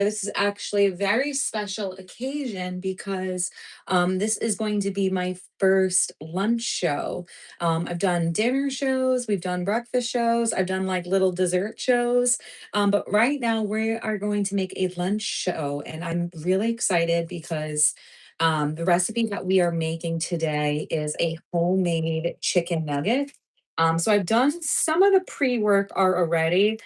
This is actually a very special occasion because this is going to be my first lunch show. I've done dinner shows, we've done breakfast shows, I've done like little dessert shows. But right now we are going to make a lunch show, and I'm really excited because the recipe that we are making today is a homemade chicken nugget. So I've done some of the pre-work already.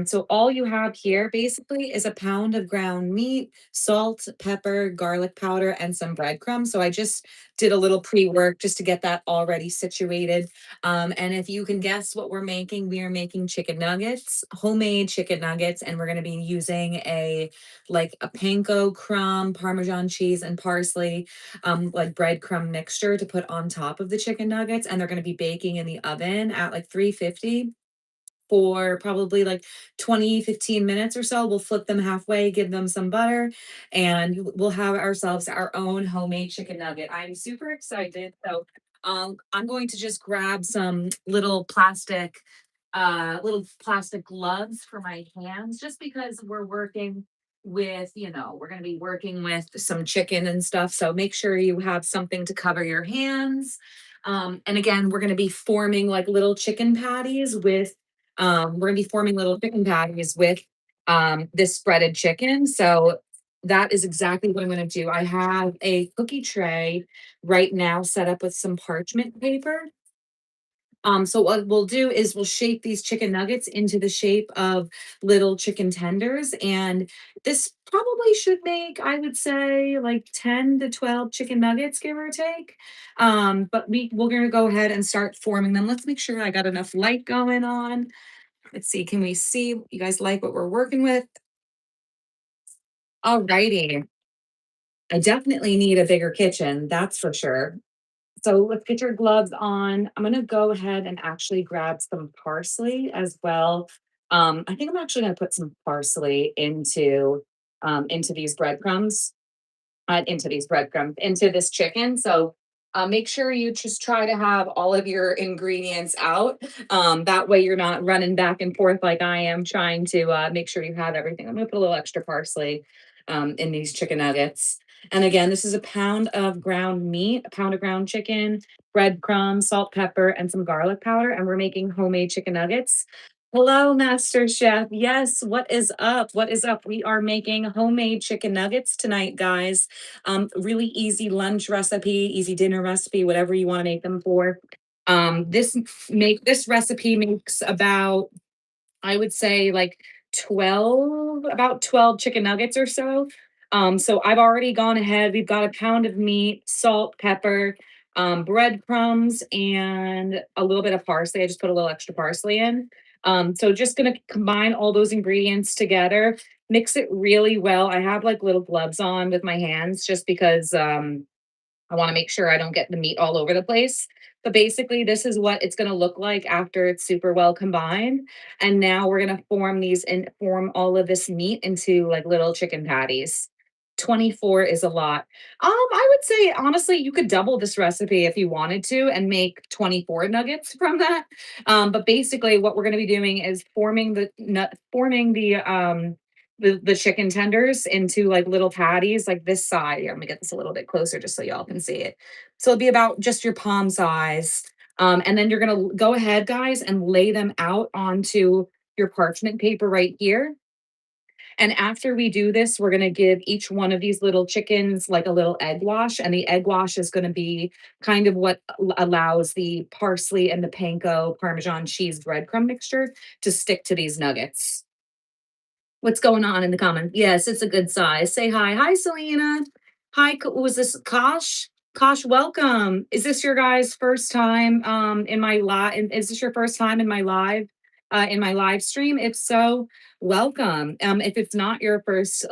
So all you have here basically is a pound of ground meat, salt, pepper, garlic powder, and some breadcrumbs. So I just did a little pre-work just to get that already situated. And if you can guess what we're making, we are making chicken nuggets, homemade chicken nuggets, and we're going to be using a panko crumb, Parmesan cheese, and parsley, like breadcrumb mixture to put on top of the chicken nuggets, and they're going to be baking in the oven at like 350 for probably like 20, 15 minutes or so. We'll flip them halfway, give them some butter, and we'll have ourselves our own homemade chicken nugget. I'm super excited. So I'm going to just grab some little plastic gloves for my hands, just because we're working with, we're going to be working with some chicken and stuff. So make sure you have something to cover your hands. And again, we're going to be forming like little chicken patties with we're gonna be forming little chicken patties with this spreaded chicken. So that is exactly what I'm gonna do. I have a cookie tray right now set up with some parchment paper. So what we'll do is we'll shape these chicken nuggets into the shape of little chicken tenders. And this probably should make, I would say, like 10 to 12 chicken nuggets, give or take. But we're gonna go ahead and start forming them. Let's make sure I got enough light going on. Let's see, can we see you guys like what we're working with? Alrighty. I definitely need a bigger kitchen, that's for sure. So let's get your gloves on. I'm gonna go ahead and actually grab some parsley as well. I think I'm actually gonna put some parsley into these breadcrumbs. Into this chicken. So make sure you just try to have all of your ingredients out. That way you're not running back and forth like I am trying to make sure you have everything. I'm going to put a little extra parsley in these chicken nuggets. And again, this is a pound of ground meat, a pound of ground chicken, breadcrumbs, salt, pepper, and some garlic powder. And we're making homemade chicken nuggets. Hello, Master Chef. Yes, what is up? What is up? We are making homemade chicken nuggets tonight, guys. Really easy lunch recipe, easy dinner recipe, whatever you want to make them for. This recipe makes about, I would say, like 12 chicken nuggets or so. So I've already gone ahead. We've got a pound of meat, salt, pepper, breadcrumbs, and a little bit of parsley. I just put a little extra parsley in. So just gonna combine all those ingredients together, mix it really well. I have like little gloves on with my hands just because I want to make sure I don't get the meat all over the place. But basically, this is what it's going to look like after it's super well combined. And now we're going to form all of this meat into like little chicken patties. 24 is a lot. I would say honestly, you could double this recipe if you wanted to and make 24 nuggets from that. But basically, what we're going to be doing is forming the chicken tenders into like little patties like this size. Here, let me get this a little bit closer just so y'all can see it. So it'll be about just your palm size. And then you're gonna go ahead, guys, and lay them out onto your parchment paper right here. And after we do this, we're gonna give each one of these little chickens like a little egg wash. And the egg wash is gonna be kind of what allows the parsley and the panko Parmesan cheese breadcrumb mixture to stick to these nuggets. What's going on in the comments? Yes, it's a good size. Say hi. Hi, Selena. Hi, was this Kosh? Kosh, welcome. Is this your guys' first time in my live? Is this your first time in my live stream? If so, welcome. If it's not your first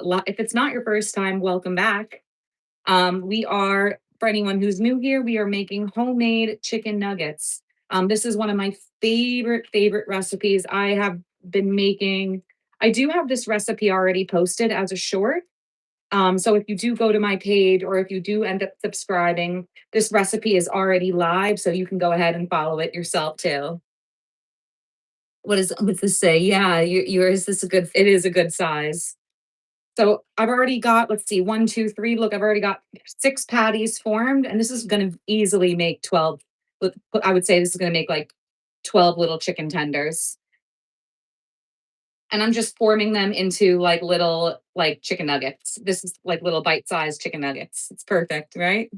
time, welcome back. We are, for anyone who's new here, we are making homemade chicken nuggets. This is one of my favorite recipes. I have been making. I do have this recipe already posted as a short. So if you do go to my page or if you do end up subscribing, this recipe is already live, so you can go ahead and follow it yourself too. What's this say? Yeah, yours is a good. It is a good size. So I've already got, let's see, one, two, three. Look, I've already got 6 patties formed, and this is going to easily make 12. I would say this is going to make like 12 little chicken tenders. And I'm just forming them into like little like chicken nuggets. This is like little bite-sized chicken nuggets. It's perfect, right?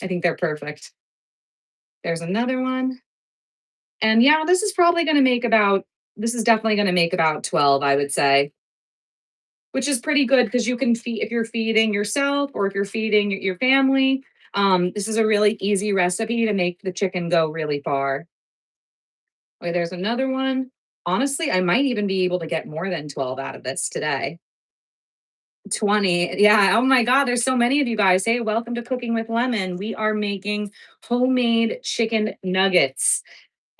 I think they're perfect. There's another one. And yeah, this is definitely going to make about 12, I would say, which is pretty good because you can feed, if you're feeding yourself or if you're feeding your family. This is a really easy recipe to make the chicken go really far. Okay, there's another one. Honestly, I might even be able to get more than 12 out of this today. 20. Yeah. Oh my God. There's so many of you guys. Hey, welcome to Cooking with Lemon. We are making homemade chicken nuggets.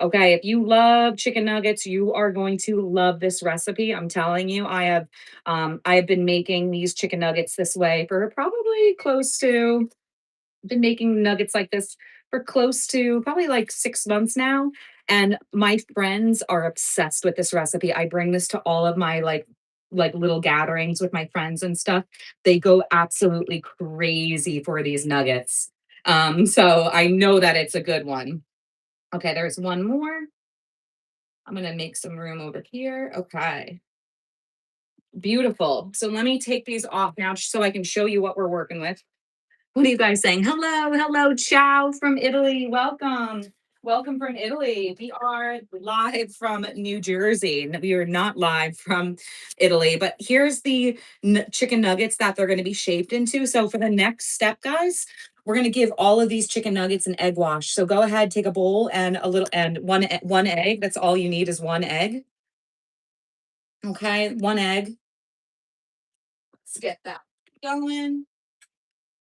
Okay. If you love chicken nuggets, you are going to love this recipe. I'm telling you, I have been making these chicken nuggets this way for probably close to been making nuggets like this for close to probably like 6 months now. And my friends are obsessed with this recipe. I bring this to all of my like little gatherings with my friends and stuff. They go absolutely crazy for these nuggets. So I know that it's a good one. Okay, there's one more. I'm gonna make some room over here. Okay, beautiful. So let me take these off now so I can show you what we're working with. What are you guys saying? Hello, hello, ciao from Italy. Welcome. Welcome from Italy. We are live from New Jersey. We are not live from Italy, but here's the chicken nuggets that they're going to be shaped into. So for the next step, guys, we're going to give all of these chicken nuggets an egg wash. So go ahead, take a bowl and a little and one egg. That's all you need is one egg. Okay, one egg. Let's get that going.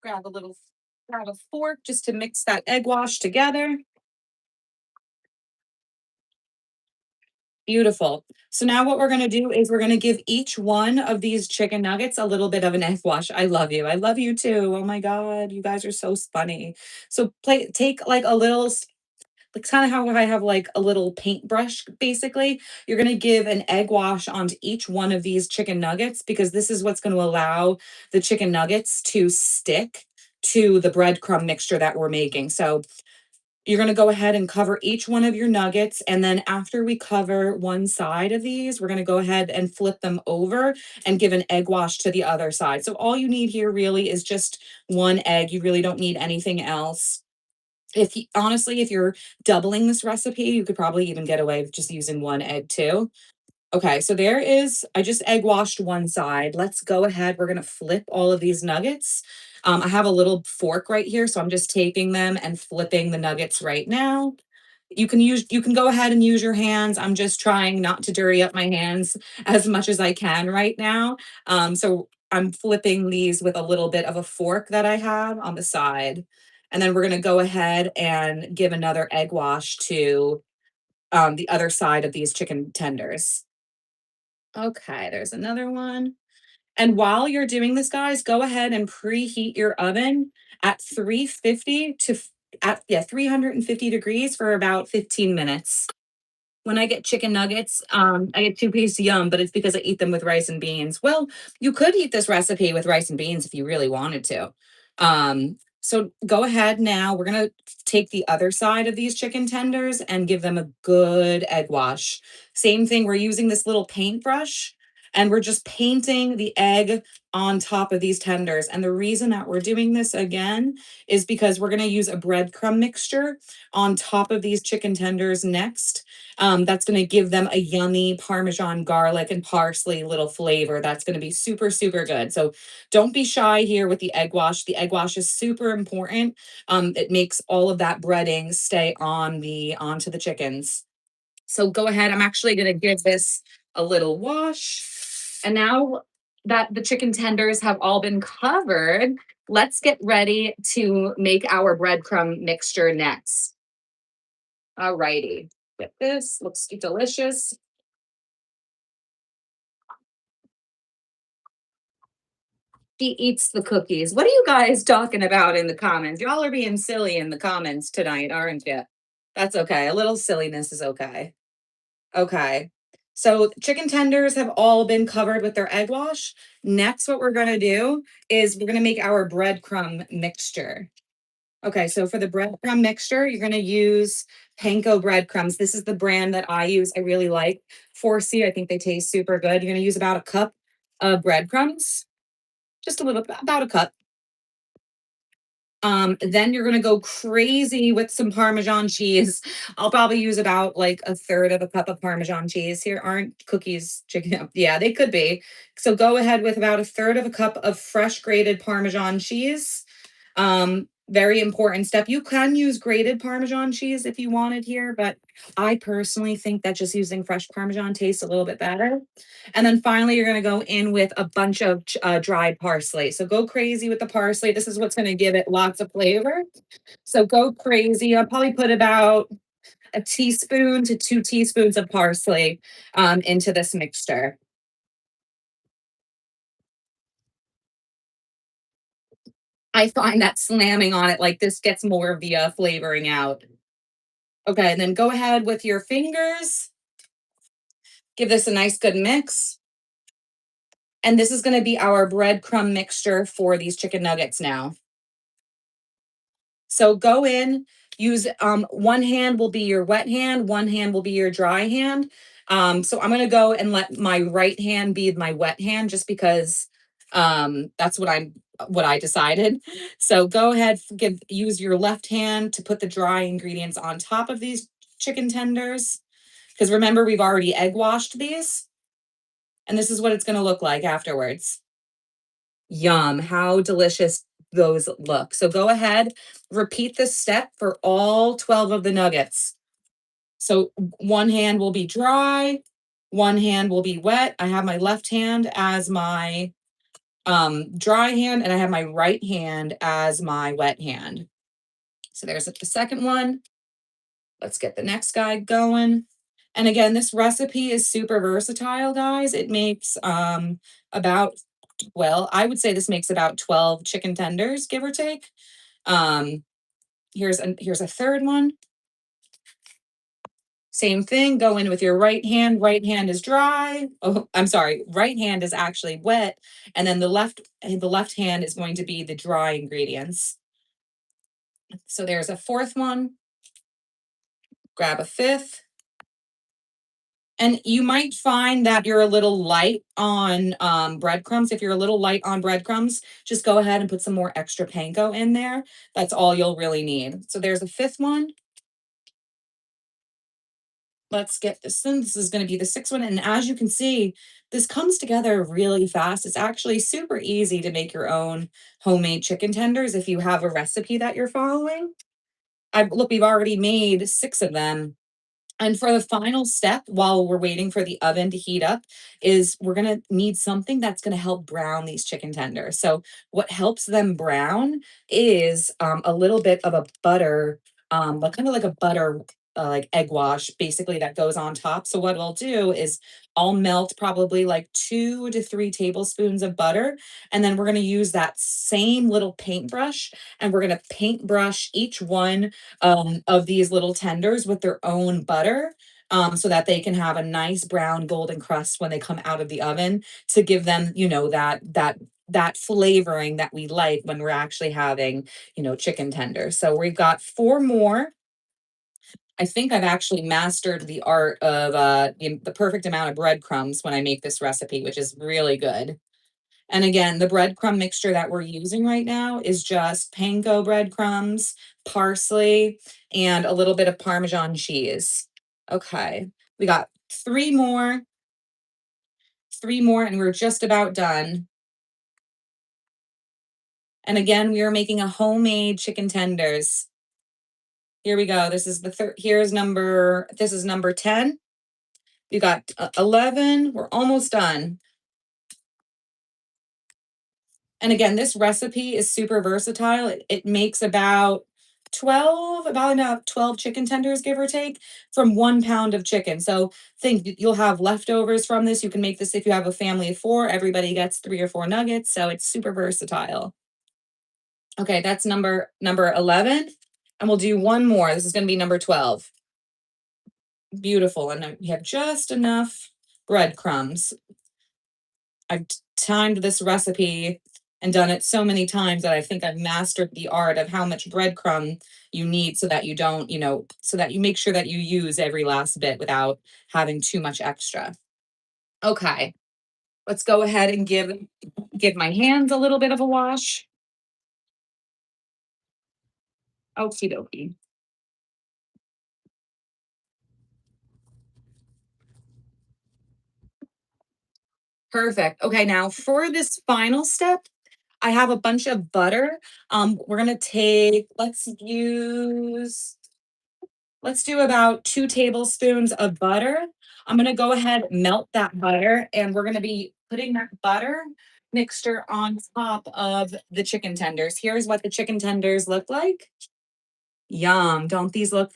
Grab a little grab a fork just to mix that egg wash together. Beautiful. So now what we're going to do is we're going to give each one of these chicken nuggets a little bit of an egg wash. I love you. I love you too. Oh my God. You guys are so funny. So take like a little, like kind of how I have like a little paintbrush, basically. You're going to give an egg wash onto each one of these chicken nuggets because this is what's going to allow the chicken nuggets to stick to the breadcrumb mixture that we're making. So you're going to go ahead and cover each one of your nuggets. And then after we cover one side of these, we're going to go ahead and flip them over and give an egg wash to the other side. So all you need here really is just one egg. You really don't need anything else. If you, honestly, if you're doubling this recipe, you could probably even get away with just using one egg too. Okay, so there is, I just egg washed one side. Let's go ahead. We're going to flip all of these nuggets. I have a little fork right here, so I'm just taking them and flipping the nuggets right now. You can go ahead and use your hands. I'm just trying not to dirty up my hands as much as I can right now. So I'm flipping these with a little bit of a fork that I have on the side. And then we're going to go ahead and give another egg wash to the other side of these chicken tenders. Okay, there's another one. And while you're doing this, guys, go ahead and preheat your oven at 350 to at 350 degrees for about 15 minutes. When I get chicken nuggets, I get two-piece yum, but it's because I eat them with rice and beans. Well, you could eat this recipe with rice and beans if you really wanted to. So go ahead now. We're gonna take the other side of these chicken tenders and give them a good egg wash. Same thing, we're using this little paintbrush and we're just painting the egg on top of these tenders. And the reason that we're doing this again is because we're gonna use a breadcrumb mixture on top of these chicken tenders next. That's going to give them a yummy Parmesan garlic and parsley little flavor. That's going to be super, super good. So don't be shy here with the egg wash. The egg wash is super important. It makes all of that breading stay onto the chickens. So go ahead. I'm actually going to give this a little wash. And now that the chicken tenders have all been covered, let's get ready to make our breadcrumb mixture next. All righty. Get this. Looks delicious. She eats the cookies. What are you guys talking about in the comments? Y'all are being silly in the comments tonight, aren't you? That's okay. A little silliness is okay. Okay. So chicken tenders have all been covered with their egg wash. Next, what we're gonna do is we're gonna make our breadcrumb mixture. Okay, so for the breadcrumb mixture, you're gonna use panko breadcrumbs. This is the brand that I use. I really like 4C. I think they taste super good. You're gonna use about a cup of breadcrumbs, just a little, about a cup. Then you're gonna go crazy with some Parmesan cheese. I'll probably use about like a third of a cup of Parmesan cheese. Here aren't cookies chicken. Yeah, they could be. So go ahead with about a third of a cup of fresh grated Parmesan cheese. Very important step. You can use grated Parmesan cheese if you wanted here, but I personally think that just using fresh Parmesan tastes a little bit better. And then finally, you're going to go in with a bunch of dried parsley. So go crazy with the parsley. This is what's going to give it lots of flavor. So go crazy. I'll probably put about a teaspoon to 2 teaspoons of parsley into this mixture. I find that slamming on it like this gets more of the flavoring out. Okay, and then go ahead with your fingers. Give this a nice good mix. And this is going to be our breadcrumb mixture for these chicken nuggets now. So go in, use one hand will be your wet hand, one hand will be your dry hand. So I'm going to go and let my right hand be my wet hand just because that's what I decided. So go ahead, use your left hand to put the dry ingredients on top of these chicken tenders. Because remember, we've already egg washed these, and this is what it's going to look like afterwards. Yum, how delicious those look. So go ahead, repeat this step for all 12 of the nuggets. So one hand will be dry, one hand will be wet. I have my left hand as my dry hand, and I have my right hand as my wet hand. So there's the second one. Let's get the next guy going. And again, this recipe is super versatile, guys. It makes about, well, I would say this makes about 12 chicken tenders, give or take. Um, here's a third one. Same thing, go in with your right hand. Right hand is dry. Oh, I'm sorry. Right hand is actually wet, and then the left hand is going to be the dry ingredients. So there's a fourth one. Grab a fifth. And you might find that you're a little light on breadcrumbs. If you're a little light on breadcrumbs, just go ahead and put some more extra panko in there. That's all you'll really need. So there's a fifth one. Let's get this in. This is going to be the sixth one. And as you can see, this comes together really fast. It's actually super easy to make your own homemade chicken tenders if you have a recipe that you're following. Look, we've already made 6 of them. And for the final step, while we're waiting for the oven to heat up, is we're gonna need something that's gonna help brown these chicken tenders. So what helps them brown is a little bit of a butter, but kind of like a butter, like egg wash, basically that goes on top. So what I'll do is I'll melt probably like 2 to 3 tablespoons of butter, and then we're gonna use that same little paintbrush, and we're gonna paintbrush each one of these little tenders with their own butter, so that they can have a nice brown golden crust when they come out of the oven to give them, that flavoring that we like when we're actually having, chicken tenders. So we've got 4 more. I think I've actually mastered the art of the perfect amount of breadcrumbs when I make this recipe, which is really good. And again, the breadcrumb mixture that we're using right now is just panko breadcrumbs, parsley, and a little bit of Parmesan cheese. Okay, we got 3 more, and we're just about done. And again, we are making a homemade chicken tenders. Here we go. This is the third. This is number 10. We got 11. We're almost done. And again, this recipe is super versatile. It makes about 12 chicken tenders, give or take, from 1 pound of chicken. So think you'll have leftovers from this. You can make this if you have a family of 4. Everybody gets 3 or 4 nuggets. So it's super versatile. Okay, that's number 11. And we'll do one more. This is going to be number 12. Beautiful. And we have just enough. breadcrumbs. I've timed this recipe and done it so many times that I think I've mastered the art of how much breadcrumb you need so that you don't, so that you make sure that you use every last bit without having too much extra. Okay, let's go ahead and give my hands a little bit of a wash. Okie dokie. Perfect. Okay, now for this final step, I have a bunch of butter. We're gonna take, let's do about 2 tablespoons of butter. I'm gonna go ahead, melt that butter, and we're gonna be putting that butter mixture on top of the chicken tenders. Here's what the chicken tenders look like. Yum. Don't these look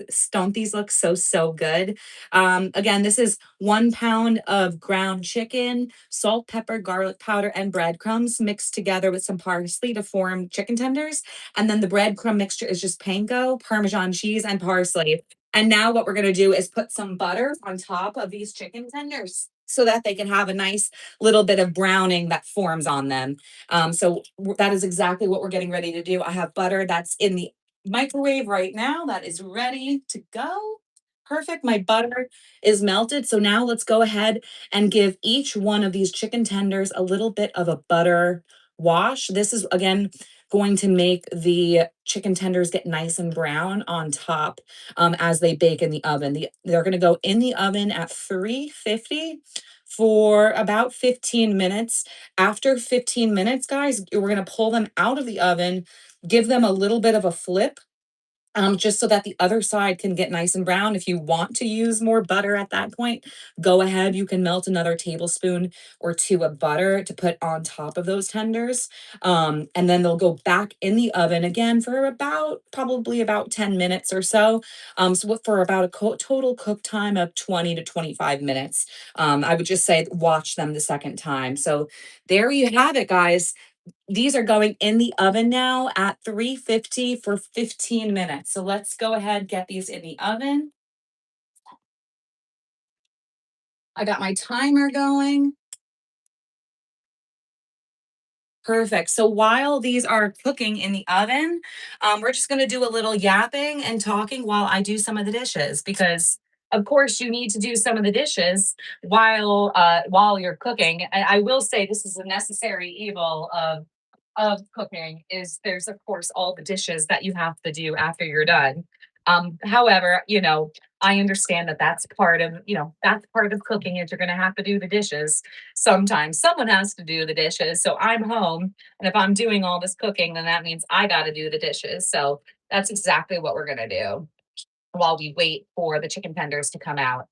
so good? Again, this is 1 pound of ground chicken, salt, pepper, garlic powder, and breadcrumbs mixed together with some parsley to form chicken tenders. And then the breadcrumb mixture is just panko, Parmesan cheese, and parsley. And now what we're gonna do is put some butter on top of these chicken tenders so that they can have a nice little bit of browning that forms on them. That is exactly what we're getting ready to do. I have butter that's in the microwave right now that is ready to go. Perfect. My butter is melted. So now let's go ahead and give each one of these chicken tenders a little bit of a butter wash. This is again going to make the chicken tenders get nice and brown on top as they bake in the oven. They're going to go in the oven at 350 for about 15 minutes. After 15 minutes, guys, we're going to pull them out of the oven, give them a little bit of a flip, just so that the other side can get nice and brown. If you want to use more butter at that point, go ahead. You can melt another tablespoon or two of butter to put on top of those tenders. And then they'll go back in the oven again for probably about 10 minutes or so. For about a total cook time of 20 to 25 minutes. I would just say watch them the second time. So there you have it, guys. These are going in the oven now at 350 for 15 minutes. So let's go ahead, get these in the oven. I got my timer going. Perfect. So while these are cooking in the oven, we're just going to do a little yapping and talking while I do some of the dishes because, of course, you need to do some of the dishes while you're cooking. And I will say this is a necessary evil of cooking is there's of course all the dishes that you have to do after you're done. However, I understand that that's part of cooking is you're going to have to do the dishes. Sometimes someone has to do the dishes. So I'm home, and if I'm doing all this cooking, then that means I got to do the dishes. So that's exactly what we're going to do while we wait for the chicken tenders to come out.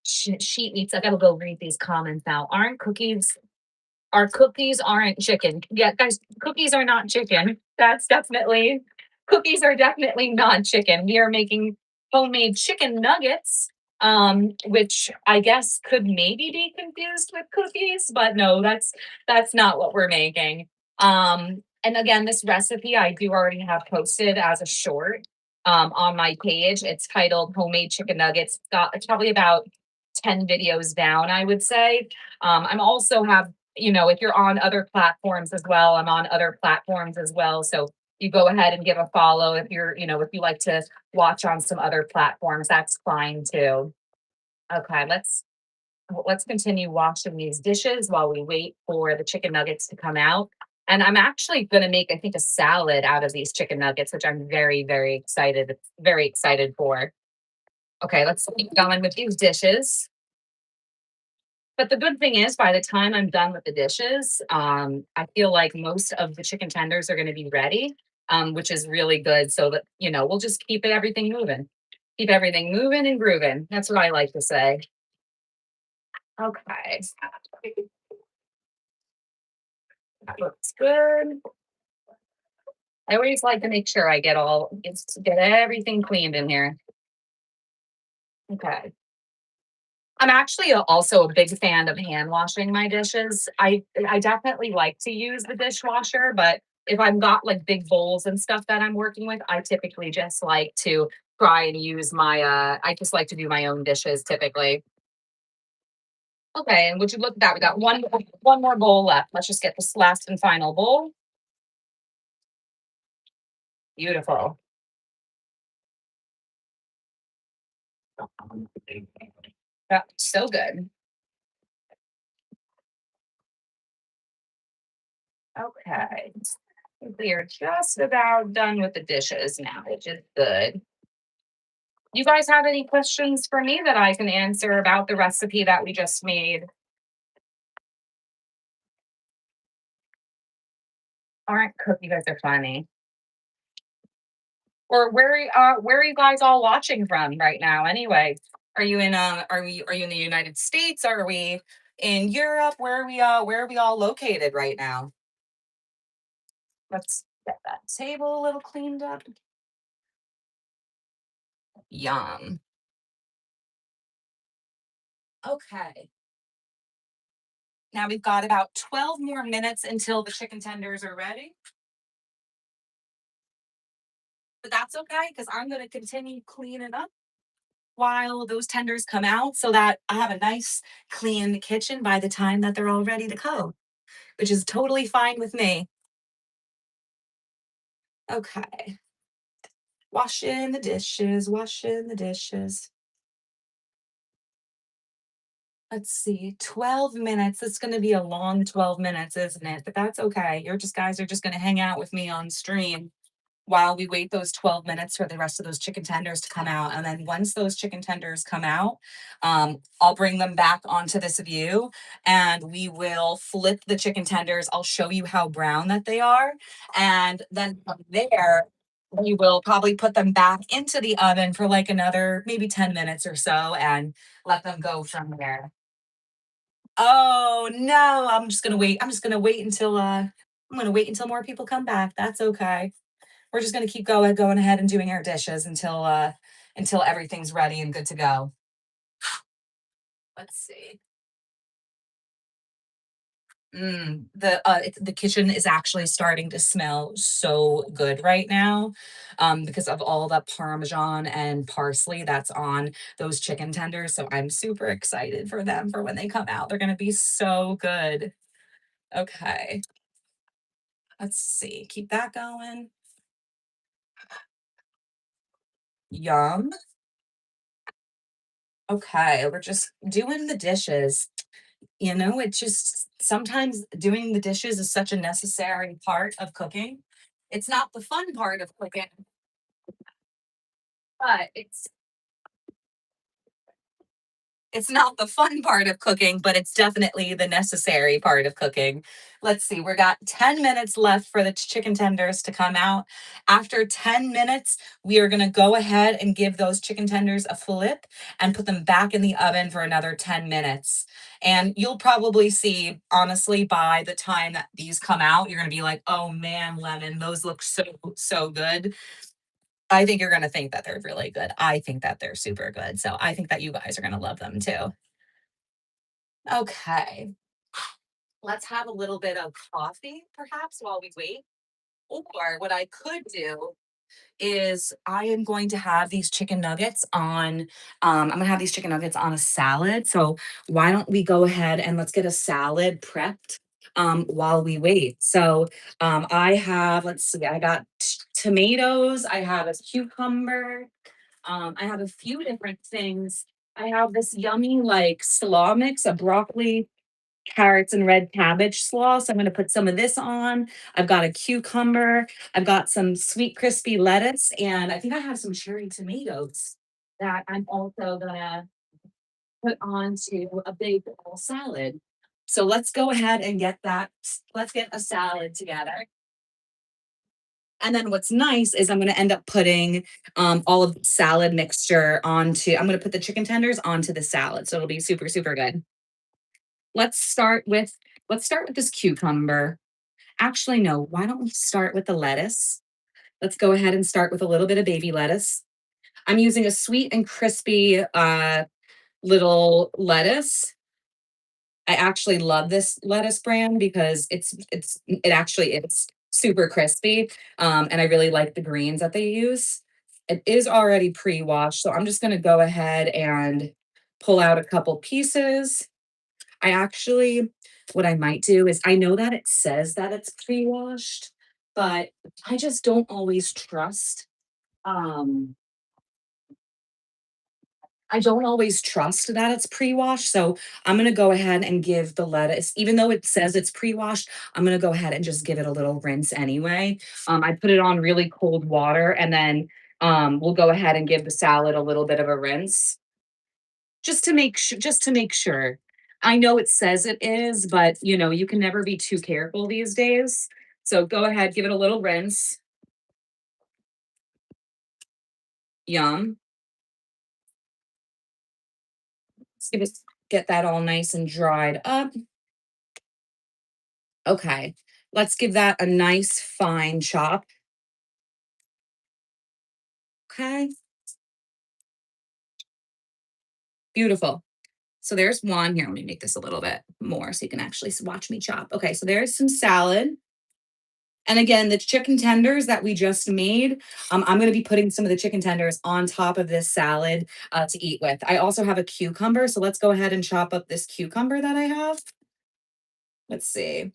Sheet meats. I gotta go read these comments now. Aren't cookies our cookies aren't chicken. Yeah, guys, cookies are not chicken. Cookies are definitely not chicken. We are making homemade chicken nuggets, which I guess could maybe be confused with cookies, but no, that's not what we're making. And again, this recipe I do already have posted as a short on my page. It's titled Homemade Chicken Nuggets. It's probably about 10 videos down, I would say. I'm also have if you're on other platforms as well, I'm on other platforms as well. So you go ahead and give a follow if if you like to watch on some other platforms, that's fine too. Okay, let's continue washing these dishes while we wait for the chicken nuggets to come out. And I'm actually going to make, I think, a salad out of these chicken nuggets, which I'm very excited for. Okay, let's keep going with these dishes. But the good thing is, by the time I'm done with the dishes, I feel like most of the chicken tenders are going to be ready, which is really good. So that we'll just keep everything moving and grooving. That's what I like to say. Okay, that looks good. I always like to make sure I get everything cleaned in here. Okay. I'm actually also a big fan of hand washing my dishes. I definitely like to use the dishwasher, but if I've got like big bowls and stuff that I'm working with, I typically just like to try and use I just like to do my own dishes typically. Okay, and would you look at that? We got one more bowl left. Let's just get this last and final bowl. Beautiful. Yeah, so good. Okay. We are just about done with the dishes now, which is good. You guys have any questions for me that I can answer about the recipe that we just made? Aren't cook you guys are funny. Or where are you guys all watching from right now anyway? Are you in the United States? Are we in Europe? Where are we all located right now? Let's get that table a little cleaned up. Yum. Okay. Now we've got about 12 more minutes until the chicken tenders are ready. But that's okay because I'm going to continue cleaning up while those tenders come out so that I have a nice clean kitchen by the time that they're all ready to go, which is totally fine with me. Okay. Washing the dishes, washing the dishes. Let's see, 12 minutes. It's going to be a long 12 minutes, isn't it? But that's okay. You're just guys are just going to hang out with me on stream while we wait those 12 minutes for the rest of those chicken tenders to come out. And then once those chicken tenders come out, I'll bring them back onto this view and we will flip the chicken tenders. I'll show you how brown that they are. And then from there, we will probably put them back into the oven for like another maybe 10 minutes or so and let them go from there. Oh no, I'm just gonna wait until I'm gonna wait until more people come back. That's okay. We're just gonna keep going ahead and doing our dishes until everything's ready and good to go. Let's see. The kitchen is actually starting to smell so good right now, because of all the parmesan and parsley that's on those chicken tenders. So I'm super excited for them for when they come out. They're gonna be so good. Okay, let's see. Keep that going. Yum. Okay, we're just doing the dishes. It's just sometimes doing the dishes is such a necessary part of cooking. It's not the fun part of cooking, but it's not the fun part of cooking, but it's definitely the necessary part of cooking. Let's see, we got 10 minutes left for the chicken tenders to come out. After 10 minutes, we are going to go ahead and give those chicken tenders a flip and put them back in the oven for another 10 minutes. And you'll probably see, honestly, by the time that these come out, you're going to be like, oh man, Lemon, those look so, so good. I think you're going to think that they're really good. I think that they're super good. So I think that you guys are going to love them too. Okay, let's have a little bit of coffee perhaps while we wait. Or what I could do is I am going to have these chicken nuggets on, I'm gonna have these chicken nuggets on a salad. So why don't we go ahead and let's get a salad prepped while we wait. So I have, let's see, I got tomatoes, I have a cucumber, I have a few different things. I have this yummy like slaw mix, a broccoli, carrots and red cabbage slaw. So I'm going to put some of this on. I've got a cucumber. I've got some sweet crispy lettuce, and I think I have some cherry tomatoes that I'm also gonna put onto a big bowl salad. So let's go ahead and get that. Let's get a salad together. And then what's nice is I'm going to end up putting all of the salad mixture onto. I'm going to put the chicken tenders onto the salad, so it'll be super super good. Let's start with let's start with this cucumber. Actually, no, why don't we start with the lettuce? Let's go ahead and start with a little bit of baby lettuce. I'm using a sweet and crispy little lettuce. I actually love this lettuce brand because it actually is super crispy. And I really like the greens that they use. It is already pre-washed, so I'm just gonna go ahead and pull out a couple pieces. I actually, what I might do is I know that it says that it's pre-washed, but I just don't always trust. Um, I don't always trust that it's pre-washed. So I'm gonna go ahead and give the lettuce, even though it says it's pre-washed, I'm gonna go ahead and just give it a little rinse anyway. I put it on really cold water and then we'll go ahead and give the salad a little bit of a rinse just to make sure. I know it says it is, but you can never be too careful these days. So go ahead, give it a little rinse. Yum. Let's give it get that all nice and dried up. Okay. Let's give that a nice fine chop. Okay. Beautiful. So there's one. Here, let me make this a little bit more so you can actually watch me chop. Okay, so there's some salad. And again, the chicken tenders that we just made, I'm going to be putting some of the chicken tenders on top of this salad to eat with. I also have a cucumber, so let's go ahead and chop up this cucumber that I have. Let's see.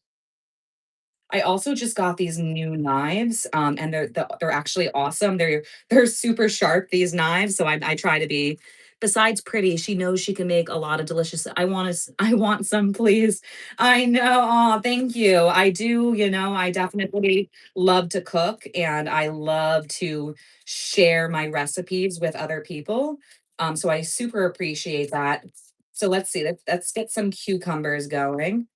I also just got these new knives, and they're actually awesome. They're super sharp, these knives. So I try to be. Besides pretty, she knows she can make a lot of delicious. I want some, please. I know. Oh, thank you. I do. I definitely love to cook, and I love to share my recipes with other people. So I super appreciate that. So let's see. Let's get some cucumbers going.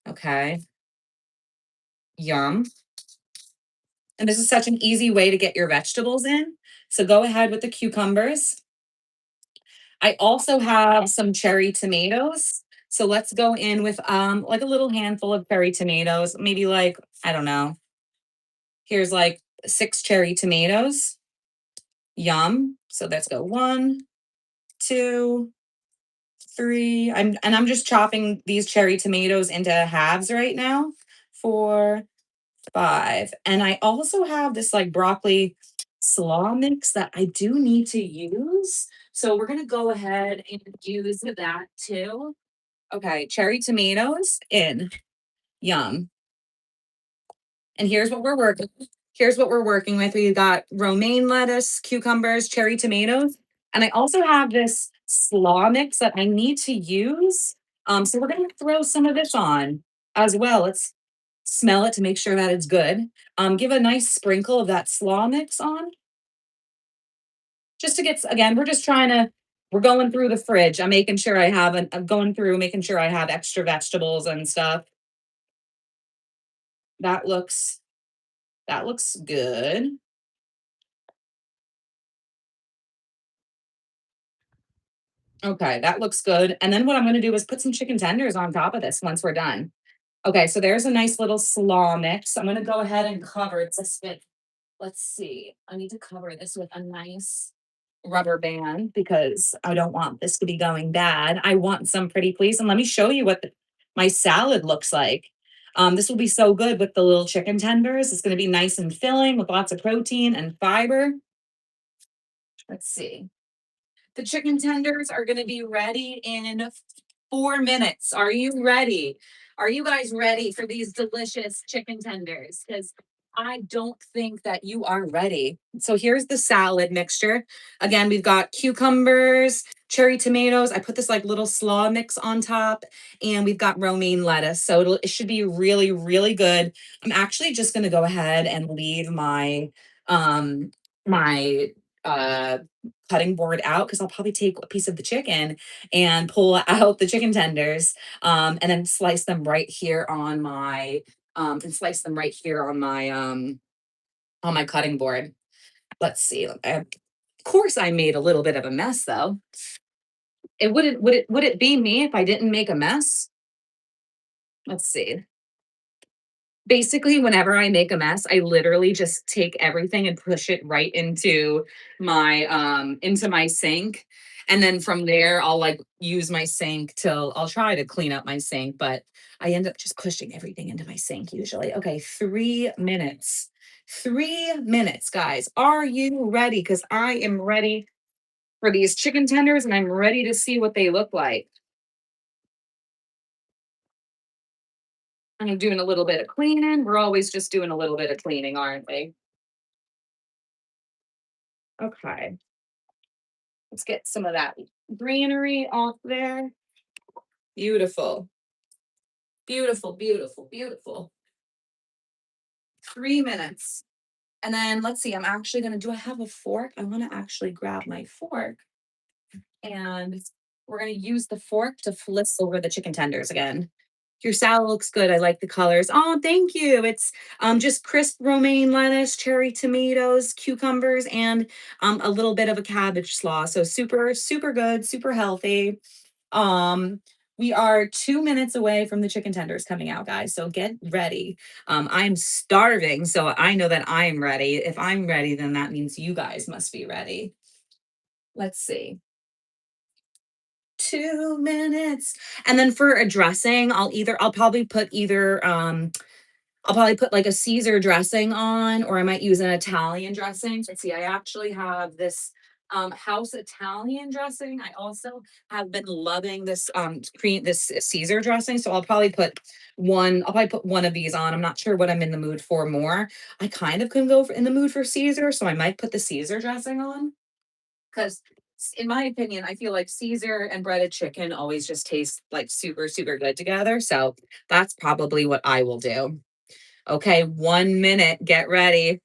Okay. Yum. And this is such an easy way to get your vegetables in. So go ahead with the cucumbers. I also have some cherry tomatoes. So let's go in with like a little handful of cherry tomatoes, maybe like, I don't know. Here's like 6 cherry tomatoes. Yum. So let's go 1, 2, 3. I'm just chopping these cherry tomatoes into halves right now. 4, 5. And I also have this like broccoli slaw mix that I do need to use. So we're going to go ahead and use that too. Okay, cherry tomatoes in. Yum. And here's what we're working with. We got romaine lettuce, cucumbers, cherry tomatoes, and I also have this slaw mix that I need to use. So we're gonna throw some of this on as well. Let's smell it to make sure that it's good. Give a nice sprinkle of that slaw mix on, just to get. Again, we're just trying to. We're going through the fridge. I'm making sure I have. I'm going through, making sure I have extra vegetables and stuff. That looks. That looks good. Okay, that looks good. And then what I'm gonna do is put some chicken tenders on top of this once we're done. Okay, so there's a nice little slaw mix. I'm gonna go ahead and cover this with, let's see, I need to cover this with a nice rubber band because I don't want this to be going bad. I want some pretty please. And let me show you what my salad looks like. This will be so good with the little chicken tenders. It's gonna be nice and filling with lots of protein and fiber. Let's see. The chicken tenders are going to be ready in 4 minutes. Are you ready? Are you guys ready for these delicious chicken tenders? Because I don't think that you are ready. So here's the salad mixture. Again, we've got cucumbers, cherry tomatoes. I put this like little slaw mix on top, and we've got romaine lettuce. So it should be really, really good. I'm actually just going to go ahead and leave my uh cutting board out because I'll probably take a piece of the chicken and pull out the chicken tenders, and then slice them right here on my cutting board. Let's see. Of course, I made a little bit of a mess though. It wouldn't would it be me if I didn't make a mess? Let's see. Basically, whenever I make a mess, I literally just take everything and push it right into my sink. And then from there, I'll like use my sink till I'll try to clean up my sink, but I end up just pushing everything into my sink usually. Okay, 3 minutes. 3 minutes, guys. Are you ready? Because I am ready for these chicken tenders and I'm ready to see what they look like. I'm doing a little bit of cleaning. We're always just doing a little bit of cleaning, aren't we? Okay. Let's get some of that greenery off there. Beautiful. Beautiful, beautiful, beautiful. 3 minutes. And then let's see, I'm actually gonna do I have a fork? I wanna actually grab my fork and we're gonna use the fork to flip over the chicken tenders again. Your salad looks good. I like the colors. Oh, thank you. It's just crisp romaine lettuce, cherry tomatoes, cucumbers, and a little bit of a cabbage slaw. So super, super good, super healthy. Um, we are 2 minutes away from the chicken tenders coming out, guys. So get ready. I'm starving, so I know that I'm ready. If I'm ready, then that means you guys must be ready. Let's see. 2 minutes. And then for a dressing, I'll probably put either I'll probably put like a Caesar dressing on, or I might use an Italian dressing. Let's see, I actually have this house Italian dressing. I also have been loving this cream this Caesar dressing. So I'll probably put one of these on. I'm not sure what I'm in the mood for more. I kind of can go in the mood for Caesar, so I might put the Caesar dressing on. Because in my opinion, I feel like Caesar and breaded chicken always just taste like super, super good together. So that's probably what I will do. Okay, 1 minute. Get ready.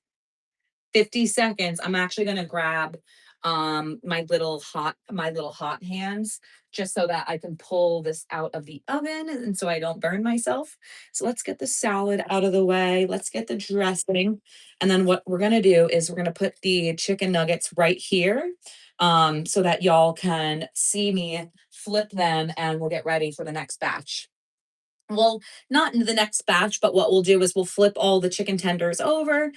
50 seconds. I'm actually gonna grab my little hot hands just so that I can pull this out of the oven and so I don't burn myself. So let's get the salad out of the way. Let's get the dressing. And then what we're gonna do is we're gonna put the chicken nuggets right here so that y'all can see me flip them and we'll get ready for the next batch. Well, not in the next batch, but what we'll do is we'll flip all the chicken tenders over.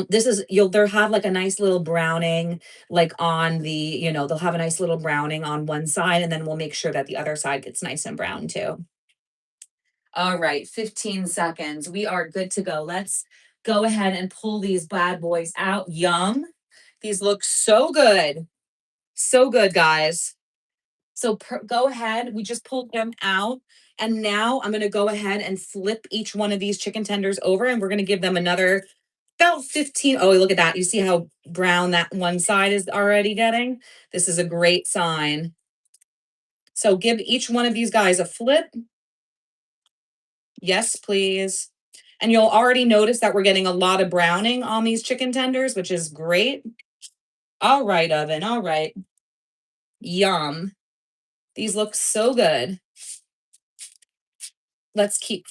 This is you'll they'll have like a nice little browning, like on they'll have a nice little browning on one side, and then we'll make sure that the other side gets nice and brown too. All right, 15 seconds. We are good to go. Let's go ahead and pull these bad boys out. Yum. These look so good. So good, guys. So go ahead. We just pulled them out. And now I'm going to go ahead and flip each one of these chicken tenders over and we're going to give them another about 15. Oh, look at that. You see how brown that one side is already getting? This is a great sign. So give each one of these guys a flip. Yes, please. And you'll already notice that we're getting a lot of browning on these chicken tenders, which is great. All right, oven. All right. Yum. These look so good. Let's keep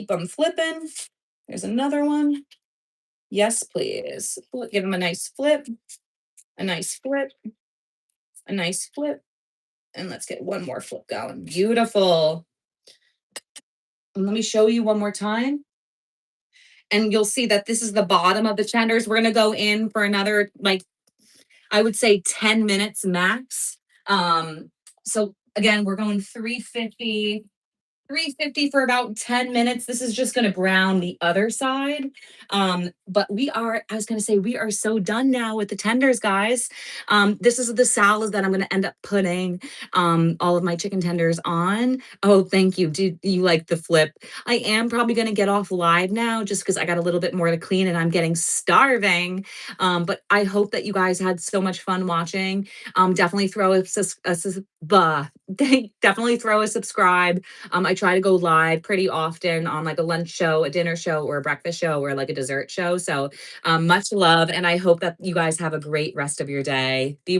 them flipping. There's another one. Yes, please. Give them a nice flip, a nice flip, a nice flip. And let's get one more flip going. Beautiful. And let me show you one more time. And you'll see that this is the bottom of the tenders. We're going to go in for another, like, I would say 10 minutes max. So again, we're going 350 for about 10 minutes. This is just going to brown the other side. But I was going to say, we are so done now with the tenders, guys. This is the salad that I'm going to end up putting all of my chicken tenders on. Oh, thank you. Do you like the flip? I am probably going to get off live now just because I got a little bit more to clean and I'm getting starving. But I hope that you guys had so much fun watching. Definitely throw definitely throw a subscribe. I try to go live pretty often on like a lunch show, a dinner show, or a breakfast show, or like a dessert show. So much love. And I hope that you guys have a great rest of your day. Be